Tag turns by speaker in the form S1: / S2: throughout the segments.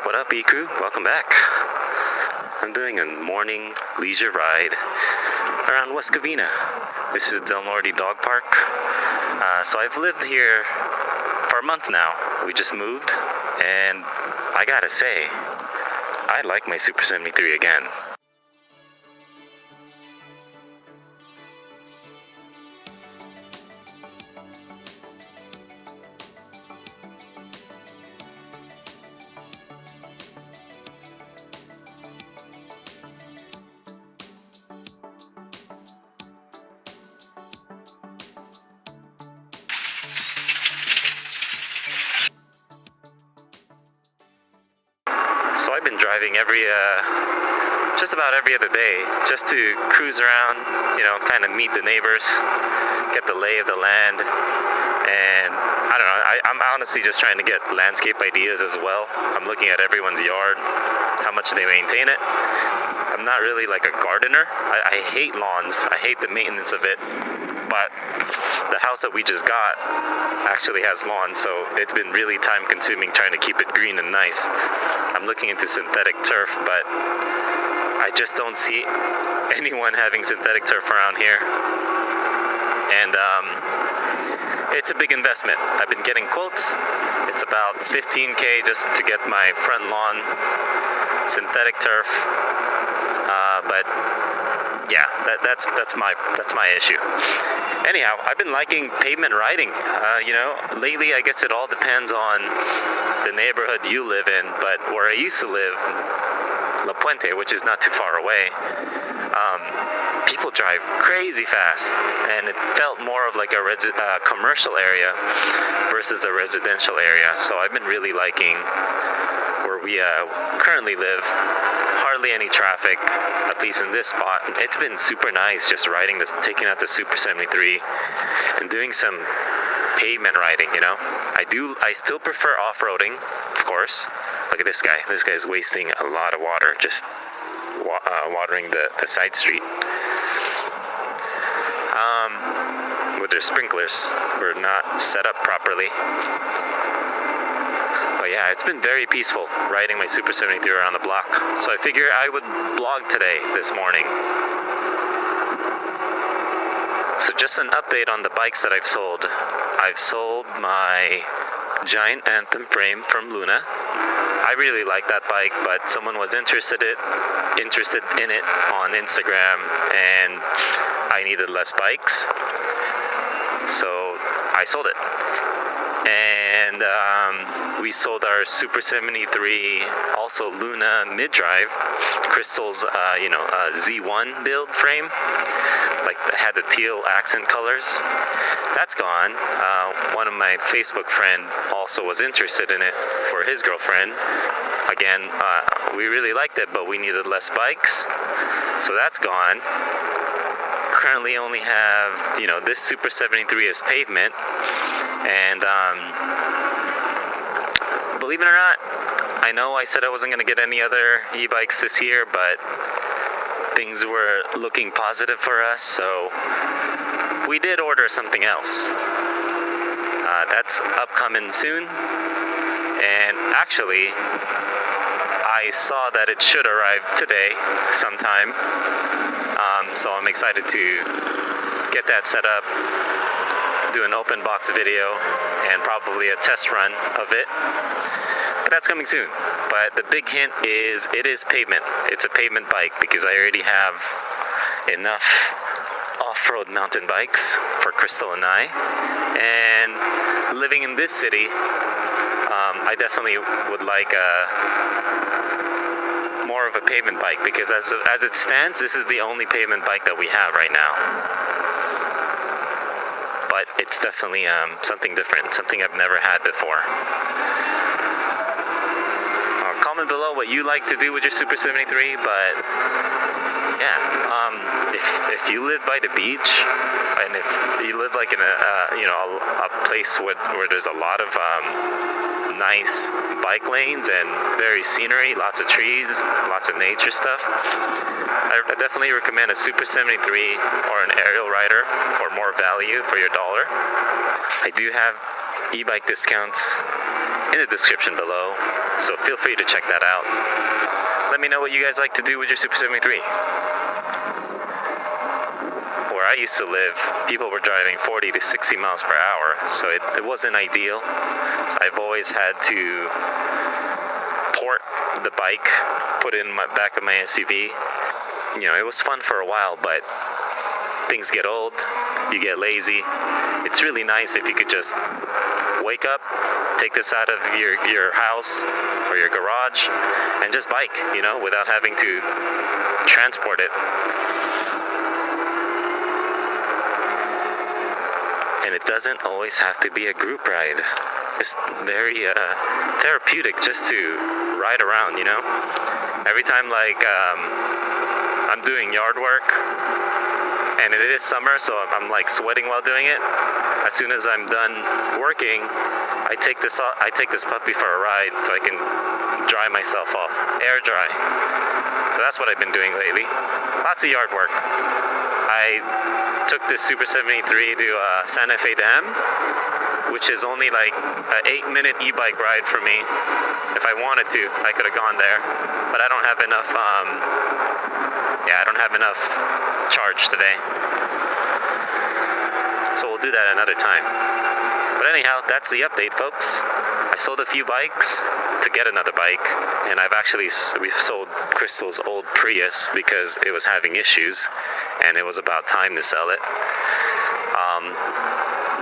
S1: What up, E-Crew? Welcome back. I'm doing a morning leisure ride around West Covina. This is Del Norte Dog Park. So I've lived here for a month now. We just moved, and I gotta say, I like my Super 73 again. So I've been driving just about every other day, just to cruise around, kind of meet the neighbors, get the lay of the land, and I don't know, I'm honestly just trying to get landscape ideas as well. I'm looking at everyone's yard, how much they maintain it. I'm not really like a gardener. I hate lawns. I hate the maintenance of it. But the house that we just got actually has lawns, so it's been really time consuming trying to keep it green and nice. I'm looking into synthetic turf, but I just don't see anyone having synthetic turf around here. And it's a big investment. I've been getting quotes. It's about $15,000 just to get my front lawn synthetic turf. But yeah, that's my issue. Anyhow, I've been liking pavement riding. Lately I guess it all depends on the neighborhood you live in, but where I used to live, La Puente, which is not too far away, people drive crazy fast, and it felt more of like a commercial area versus a residential area. So I've been really liking where we currently live. Hardly any traffic, at least in this spot. It's been super nice just taking out the Super 73 and doing some pavement riding, I still prefer off-roading, of course. Look at this guy. This guy's wasting a lot of water just watering the side street. With their sprinklers were not set up properly. But yeah, it's been very peaceful riding my Super 73 around the block. So I figure I would vlog today, this morning. So just an update on the bikes that I've sold. I've sold my giant Anthem frame from Luna. I really like that bike, but someone was interested in it on Instagram, and I needed less bikes. So I sold it. And we sold our Super 73, also Luna middrive, Crystal's, Z1 build frame, like had the teal accent colors. That's gone. One of my Facebook friend also was interested in it for his girlfriend. Again, we really liked it, but we needed less bikes, so that's gone. Currently only have, this Super 73 is pavement, and believe it or not, I know I said I wasn't going to get any other e-bikes this year, but things were looking positive for us, so we did order something else. That's upcoming soon, and actually I saw that it should arrive today sometime. So I'm excited to get that set up, do an open box video, and probably a test run of it. But that's coming soon. But the big hint is it is pavement. It's a pavement bike because I already have enough off-road mountain bikes for Crystal and I. And living in this city, I definitely would like more of a pavement bike, because as it stands, this is the only pavement bike that we have right now. But it's definitely something different, something I've never had before. Comment below what you like to do with your Super 73, but yeah, if you live by the beach, and if you live like in a place where there's a lot of nice bike lanes and very scenery, lots of trees, lots of nature stuff, I definitely recommend a Super 73 or an arielrider for more value for your dollar. I do have e-bike discounts in the description below, so feel free to check that out. Let me know what you guys like to do with your Super 73. Where I used to live, people were driving 40 to 60 miles per hour, so it wasn't ideal. So I've always had to port the bike, put it in my back of my SUV. You know, it was fun for a while, but things get old, you get lazy. It's really nice if you could just wake up, take this out of your house or your garage, and just bike, you know, without having to transport it. And it doesn't always have to be a group ride. It's very therapeutic just to ride around, you know? Every time, like, I'm doing yard work, and it is summer, so I'm like sweating while doing it. As soon as I'm done working, I take this puppy for a ride so I can dry myself off, air dry. So that's what I've been doing lately. Lots of yard work. I took this Super 73 to Santa Fe Dam, which is only like an 8-minute e-bike ride for me. If I wanted to, I could have gone there, but I don't have enough. I don't have enough charge today, so we'll do that another time. But anyhow, that's the update, folks. I sold a few bikes to get another bike, and we've sold Crystal's old Prius because it was having issues, and it was about time to sell it.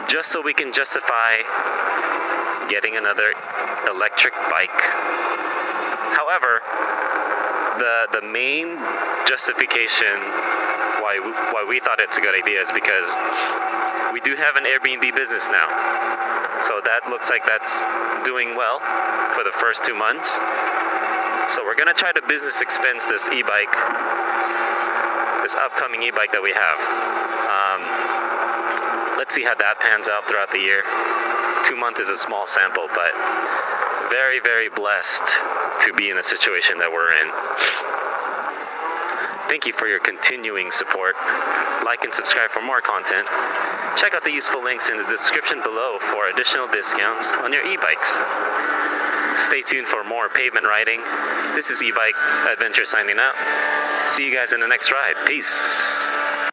S1: Just so we can justify getting another electric bike. However, the main justification why we thought it's a good idea is because we do have an Airbnb business now. So that looks like that's doing well for the first 2 months. So we're gonna try to business expense this e-bike, this upcoming e-bike that we have. Let's see how that pans out throughout the year. 2 months is a small sample, but very, very blessed to be in a situation that we're in. Thank you for your continuing support. Like and subscribe for more content. Check out the useful links in the description below for additional discounts on your e-bikes. Stay tuned for more pavement riding. This is E-Bike Adventure signing out. See you guys in the next ride. Peace.